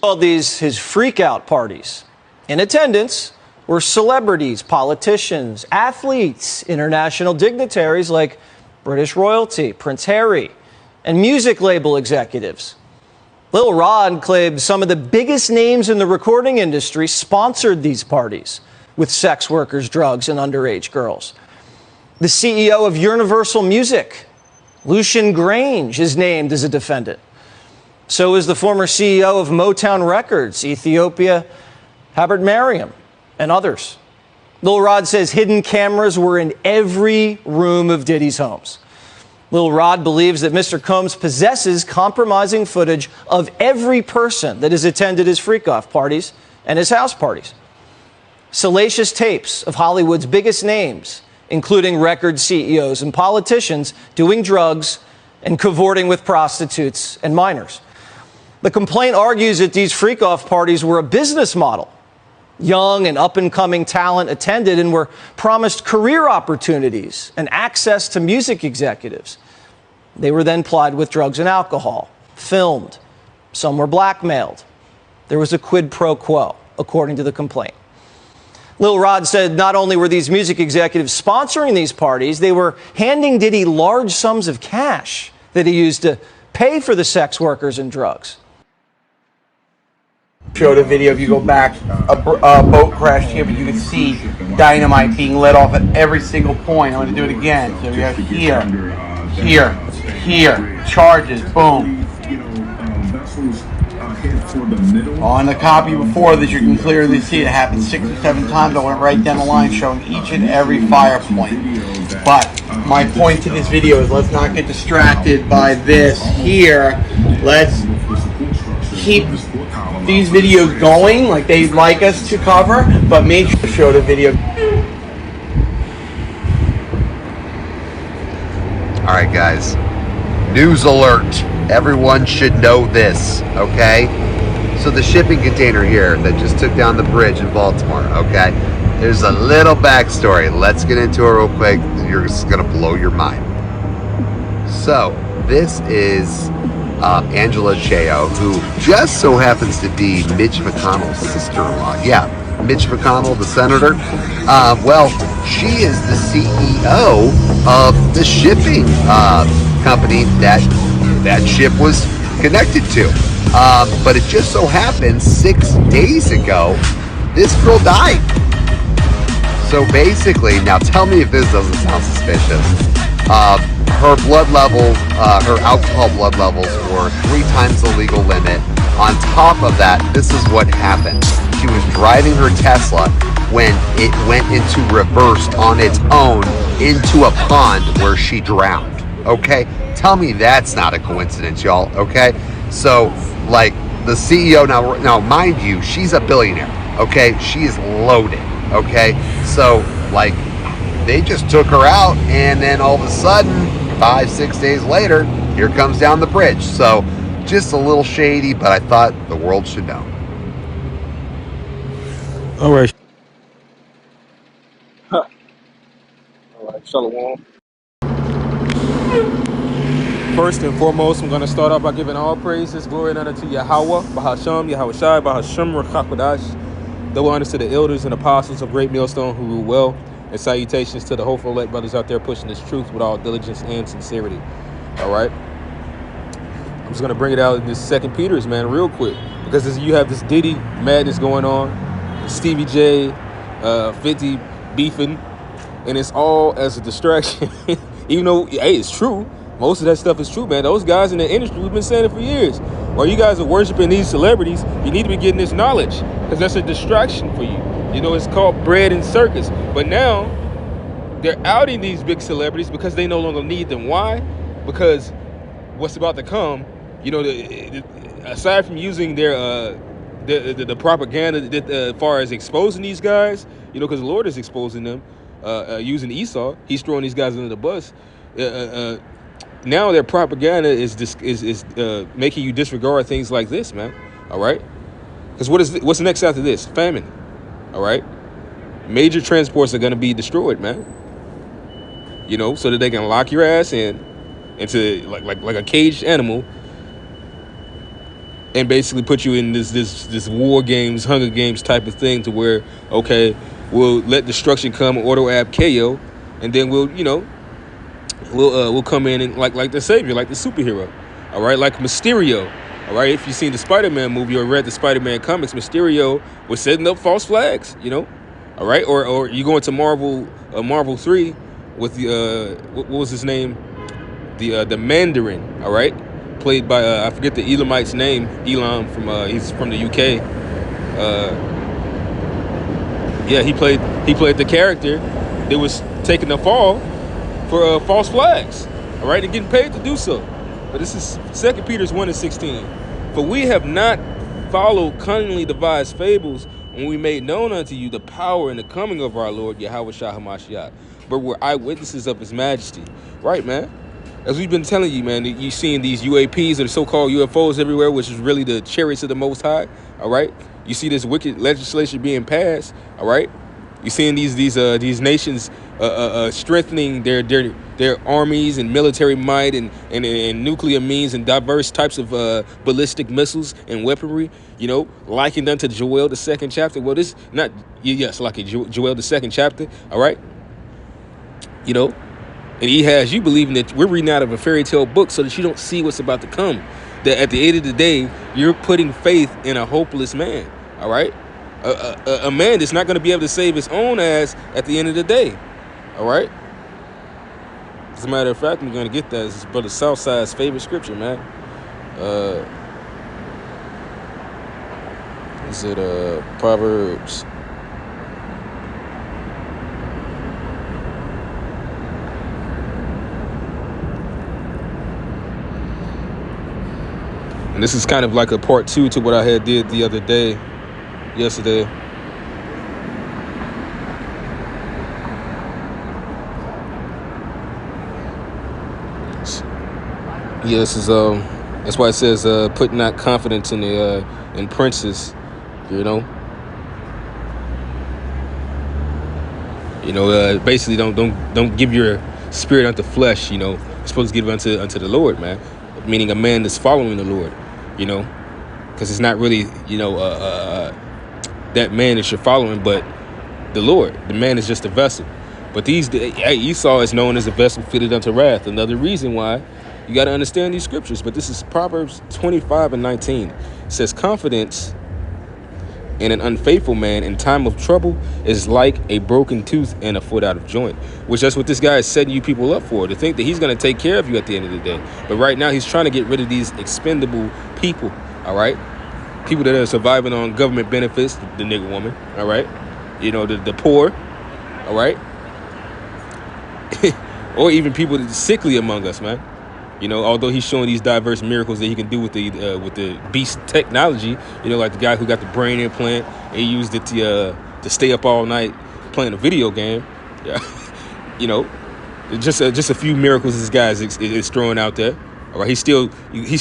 Called these his freak-out parties. In attendance were celebrities, politicians, athletes, international dignitaries like British royalty, Prince Harry, and music label executives. Lil Rod claimed some of the biggest names in the recording industry sponsored these parties with sex workers, drugs, and underage girls. The CEO of Universal Music, Lucian Grange, is named as a defendant. So is the former CEO of Motown Records, Ethiopia, Habert Mariam, and others. Lil Rod says hidden cameras were in every room of Diddy's homes. Lil Rod believes that Mr. Combs possesses compromising footage of every person that has attended his freak-off parties and his house parties. Salacious tapes of Hollywood's biggest names, including record CEOs and politicians, doing drugs and cavorting with prostitutes and minors. The complaint argues that these freak-off parties were a business model. Young and up-and-coming talent attended and were promised career opportunities and access to music executives. They were then plied with drugs and alcohol, filmed. Some were blackmailed. There was a quid pro quo, according to the complaint. Lil Rod said not only were these music executives sponsoring these parties, they were handing Diddy large sums of cash that he used to pay for the sex workers and drugs. Showed a video, if you go back, a boat crashed here, but you can see dynamite being let off at every single point. I'm going to do it again. So we have here, charges, boom. On the copy before this, you can clearly see it happened 6 or 7 times. I went right down the line showing each and every fire point. But my point to this video is let's not get distracted by this here. Let's keep these videos going like they'd like us to cover, but make sure to show the video. All right, guys. News alert. Everyone should know this, okay? So the shipping container here that just took down the bridge in Baltimore, okay? There's a little backstory. Let's get into it real quick. It's gonna blow your mind. So this is Angela Chao, who just so happens to be Mitch McConnell's sister-in-law. Yeah, Mitch McConnell, the senator. Well, she is the CEO of the shipping company that ship was connected to. But it just so happened 6 days ago, this girl died. So basically, now tell me if this doesn't sound suspicious. Her blood levels, her alcohol blood levels were 3 times the legal limit. On top of that, this is what happened. She was driving her Tesla when it went into reverse on its own into a pond where she drowned. Okay? Tell me that's not a coincidence, y'all. Okay? So, like, the CEO, now mind you, she's a billionaire. Okay? She is loaded. Okay? So, like, they just took her out, and then all of a sudden, 5-6 days later, here comes down the bridge. So, just a little shady, but I thought the world should know. All right. All right, shalom. First and foremost, I'm going to start off by giving all praises, glory, and honor to Yahweh, Bahasham, Yahweh Shai, Bahasham, Rakakwadash, double honors to the elders and apostles of Great Millstone who rule well, and salutations to the hopeful elect brothers out there pushing this truth with all diligence and sincerity. All right? I'm just going to bring it out in this 2 Peter's, man, real quick, because you have this Diddy madness going on, Stevie J, 50 beefing, and it's all as a distraction. Even though, hey, it's true. Most of that stuff is true, man. Those guys in the industry, we've been saying it for years. While you guys are worshiping these celebrities, you need to be getting this knowledge, because that's a distraction for you. You know, it's called bread and circus. But now, they're outing these big celebrities because they no longer need them. Why? Because what's about to come, you know, aside from using their the propaganda as far as exposing these guys, you know, because the Lord is exposing them, using Esau, he's throwing these guys under the bus. Now their propaganda is making you disregard things like this, man. All right, because what's next after this? Famine. All right, major transports are going to be destroyed, man. You know, so that they can lock your ass into like a caged animal and basically put you in this war games, Hunger Games type of thing, to where, okay, we'll let destruction come, auto ab KO, and then we'll come in and like the savior, like the superhero, all right, like Mysterio, all right. If you've seen the Spider-Man movie or read the Spider-Man comics, Mysterio was setting up false flags, all right, or you go into Marvel 3 with the what was his name, the Mandarin, all right, played by I forget the Elamite's name, Elam from he's from the UK. Yeah, he played the character that was taking the fall for false flags, all right, and getting paid to do so. But this is 2 Peter 1:16. For we have not followed cunningly devised fables when we made known unto you the power and the coming of our Lord Yahweh Shah HaMashiach, but we're eyewitnesses of his majesty. Right, man? As we've been telling you, man, you've seen these UAPs or so-called UFOs everywhere, which is really the chariots of the Most High, all right? You see this wicked legislation being passed, all right? You're seeing these nations strengthening their armies and military might and nuclear means and diverse types of ballistic missiles and weaponry, likened unto Joel the 2nd chapter. Well, this not yes, like Joel the 2nd chapter, all right? And he has you believing that we're reading out of a fairy tale book so that you don't see what's about to come. That at the end of the day, you're putting faith in a hopeless man, all right? A man that's not going to be able to save his own ass at the end of the day, all right? As a matter of fact, I'm going to get that. This is Brother Southside's favorite scripture, man. Is it Proverbs? And this is kind of like a part 2 to what I had did the other day, yesterday. Yeah, this is that's why it says put not confidence in princes, basically don't give your spirit unto flesh, You're supposed to give it unto the Lord, man. Meaning a man that's following the Lord, because it's not really, that man that you're following, but the Lord. The man is just a vessel. But Esau is known as a vessel fitted unto wrath. Another reason why you got to understand these scriptures. But this is Proverbs 25:19. It says, confidence in an unfaithful man in time of trouble is like a broken tooth and a foot out of joint. Which that's what this guy is setting you people up for, to think that he's going to take care of you at the end of the day. But right now he's trying to get rid of these expendable people, all right? People that are surviving on government benefits, the nigger woman, all right? The poor, all right? Or even people that are sickly among us, man. Although he's showing these diverse miracles that he can do with the beast technology, like the guy who got the brain implant and he used it to stay up all night playing a video game. Yeah, just a few miracles this guy is throwing out there. All right, he's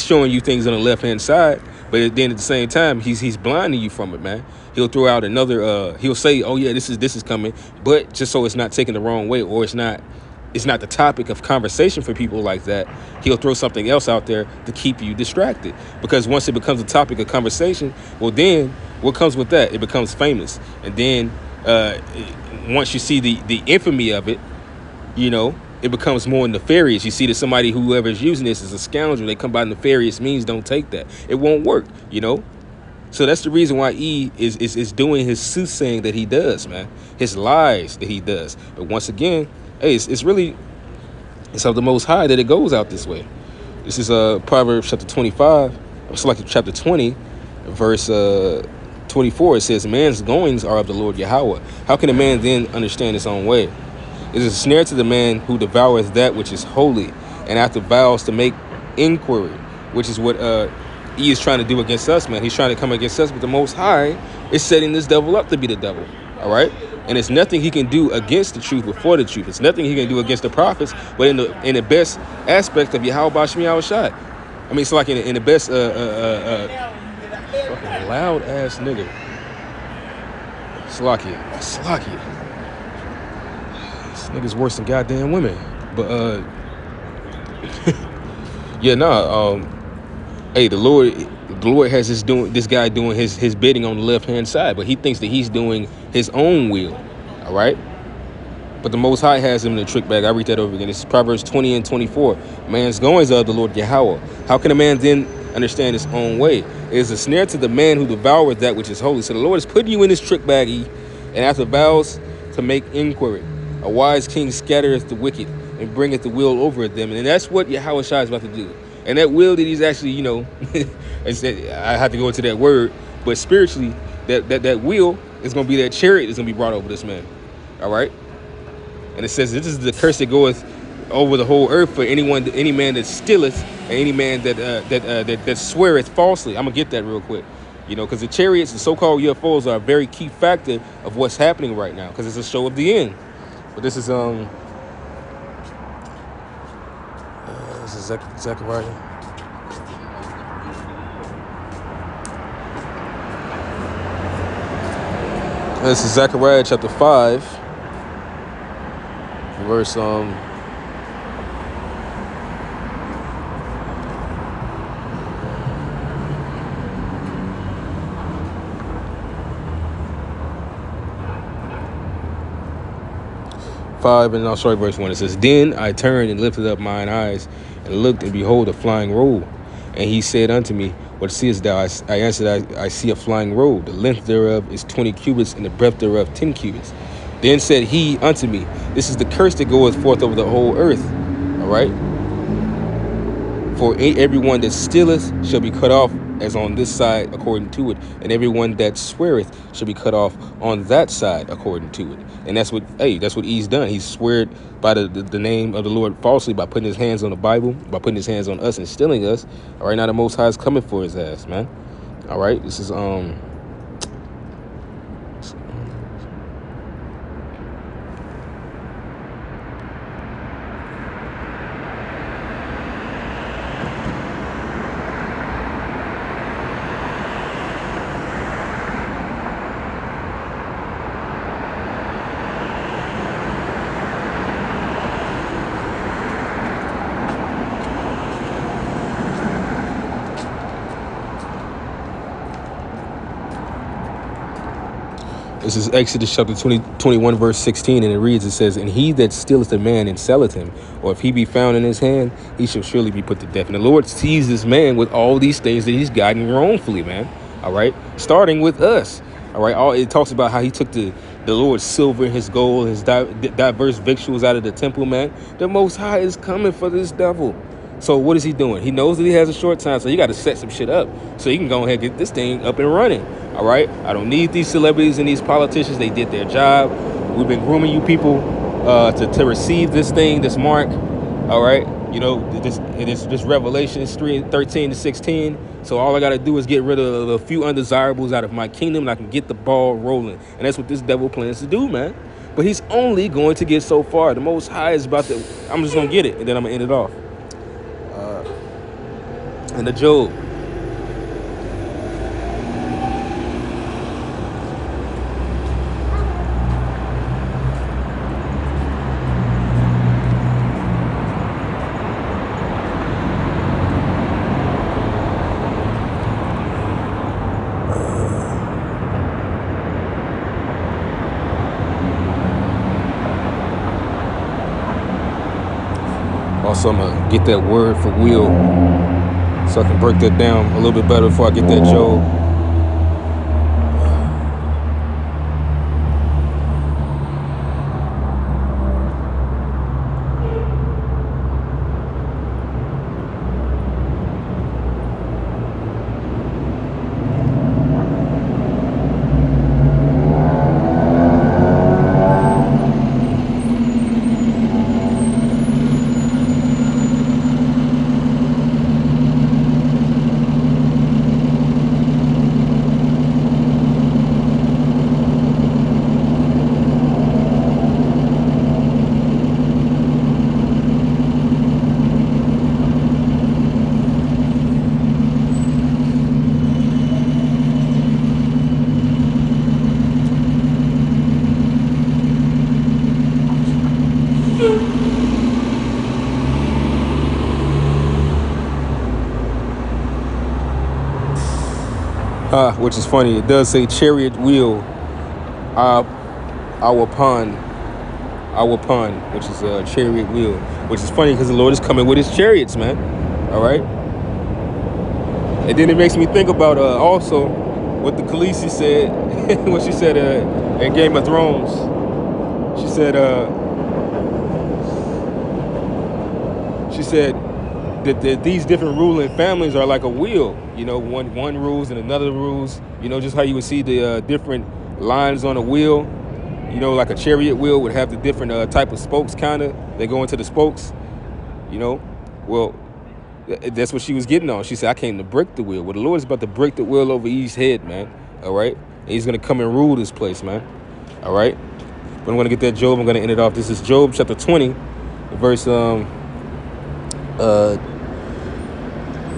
showing you things on the left hand side, but then at the same time he's blinding you from it, man. He'll throw out another. He'll say, "Oh yeah, this is coming," but just so it's not taken the wrong way, or it's not the topic of conversation for people like that, he'll throw something else out there to keep you distracted. Because once it becomes a topic of conversation, well, then what comes with that? It becomes famous. And then once you see the infamy of it, it becomes more nefarious. You see that whoever's using this is a scoundrel. They come by nefarious means. Don't take that. It won't work, So that's the reason why E is doing his soothsaying that he does, man. His lies that he does. But once again, hey, it's of the Most High that it goes out this way. This is Proverbs chapter 25. It's like chapter 20, verse 24. It says, man's goings are of the Lord Yahweh. How can a man then understand his own way? It is a snare to the man who devoureth that which is holy, and after vows to make inquiry, which is what he is trying to do against us, man. He's trying to come against us, but the Most High is setting this devil up to be the devil, all right? And it's nothing he can do against the truth before the truth. It's nothing he can do against the prophets, but in the best aspect of Yahweh Bashmi Yahushai. I mean, it's like in the best fucking loud ass nigga. Slacky. This nigga's worse than goddamn women. But hey, the Lord has this guy doing his bidding on the left hand side, but he thinks that he's doing his own will. All right. But the Most High has him in a trick bag. I read that over again. This is Proverbs 20 and 24. Man's goings are of the Lord Yahweh. How can a man then understand his own way? It is a snare to the man who devoureth that which is holy. So the Lord is putting you in this trick baggie, and after vows to make inquiry. A wise king scattereth the wicked and bringeth the will over them. And that's what Yahweh Shai is about to do. And that will that he's actually, I have to go into that word, but spiritually, that will is going to be that chariot is going to be brought over this man. All right? And it says, this is the curse that goeth over the whole earth for any man that stealeth, and any man that sweareth falsely. I'm gonna get that real quick, because the chariots, the so-called UFOs, are a very key factor of what's happening right now, because it's a show of the end. But this is Zechariah. This is Zechariah chapter 5. Verse 5, and I'll start verse 1. It says, Then I turned and lifted up mine eyes and looked, and behold, a flying robe. And he said unto me, What seest thou? I answered, I see a flying robe. The length thereof is 20 cubits, and the breadth thereof 10 cubits. Then said he unto me, This is the curse that goeth forth over the whole earth. All right. For everyone that stealeth shall be cut off as on this side according to it, and everyone that sweareth shall be cut off on that side according to it. And that's what he's done. He's sweared by the name of the Lord falsely by putting his hands on the Bible, by putting his hands on us and stealing us. All right, now the Most High is coming for his ass, man. All right, this is This is Exodus chapter 21, verse 16, and it reads, it says, And he that stealeth a man and selleth him, or if he be found in his hand, he shall surely be put to death. And the Lord sees this man with all these things that he's gotten wrongfully, man. All right? Starting with us. All right? It talks about how he took the Lord's silver, his gold, his diverse victuals out of the temple, man. The Most High is coming for this devil. So what is he doing? He knows that he has a short time, so you got to set some shit up so he can go ahead and get this thing up and running. All right? I don't need these celebrities and these politicians. They did their job. We've been grooming you people to receive this thing, this mark. All right? This Revelation 13 to 16. So all I got to do is get rid of a few undesirables out of my kingdom, and I can get the ball rolling. And that's what this devil plans to do, man. But he's only going to get so far. The Most High is about to, I'm just going to get it, and then I'm going to end it off. And the Job. Also, I'm going to get that word for will, so I can break that down a little bit better before I get that Job. Which is funny. It does say chariot wheel, our pawn, which is a chariot wheel. Which is funny because the Lord is coming with his chariots, man. All right. And then it makes me think about also what the Khaleesi said, what she said in Game of Thrones. She said that these different ruling families are like a wheel. You know, one rules and another rules. You know, just how you would see the different lines on a wheel. You know, like a chariot wheel would have the different type of spokes, kind of. They go into the spokes. You know, well, that's what she was getting on. She said, I came to break the wheel. Well, the Lord is about to break the wheel over Eve's head, man. All right? And he's going to come and rule this place, man. All right? But I'm going to get that Job. I'm going to end it off. This is Job chapter 20, verse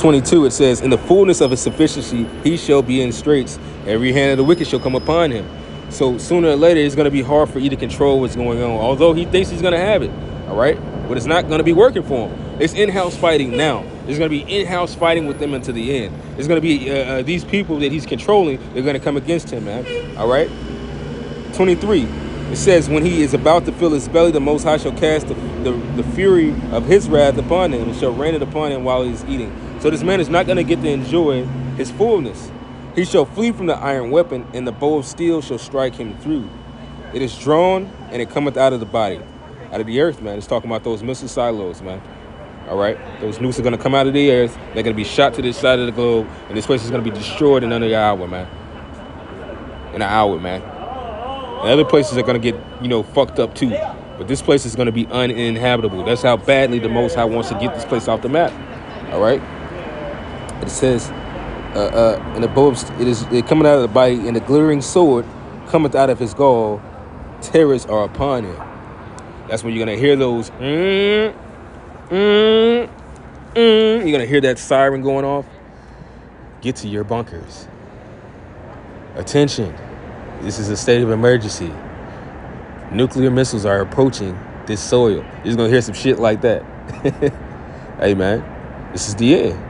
22. It says, in the fullness of his sufficiency, he shall be in straits. Every hand of the wicked shall come upon him. So sooner or later, it's going to be hard for you to control what's going on. Although he thinks he's going to have it. All right? But it's not going to be working for him. It's in-house fighting now. There's going to be in-house fighting with them until the end. There's going to be these people that he's controlling. They're going to come against him, man. All right? 23. It says, when he is about to fill his belly, the Most High shall cast the fury of his wrath upon him and shall rain it upon him while he's eating. So this man is not going to get to enjoy his fullness. He shall flee from the iron weapon, and the bow of steel shall strike him through. It is drawn, and it cometh out of the body, out of the earth, man. It's talking about those missile silos, man. All right? Those nukes are going to come out of the earth. They're going to be shot to this side of the globe, and this place is going to be destroyed in under an hour, man. In an hour, man. And other places are going to get, you know, fucked up too. But this place is going to be uninhabitable. That's how badly the Most High wants to get this place off the map. All right? It says, and the bow, it coming out of the body, and the glittering sword cometh out of his gall. Terrors are upon him. That's when you're going to hear those, you're going to hear that siren going off. Get to your bunkers. Attention. This is a state of emergency. Nuclear missiles are approaching this soil. You're just going to hear some shit like that. Hey, man, this is the end.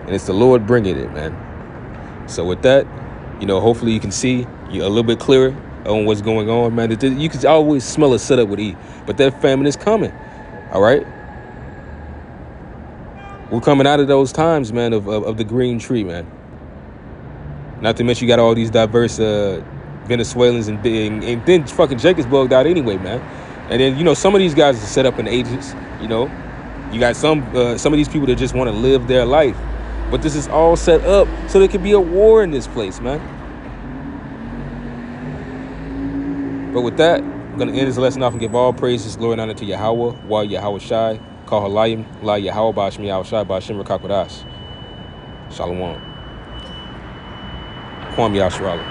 And it's the Lord bringing it, man. So with that, you know, hopefully you can see a little bit clearer on what's going on, man. You can always smell a setup with E, but that famine is coming. All right? We're coming out of those times, man, of the green tree, man. Not to mention you got all these diverse Venezuelans and then fucking Jacob's bugged out anyway, man. And then, you know, some of these guys are set up in agents, you know. You got some of these people that just want to live their life. But this is all set up so there could be a war in this place, man. But with that, I'm going to end this lesson off and give all praises, glory, and honor to Yahweh, while Yahweh Shai, Call Halayim, La Yahweh, Bashmi Yahweh Shai, Bashim Rakakwadash. Shalom. Kwam Yashrala.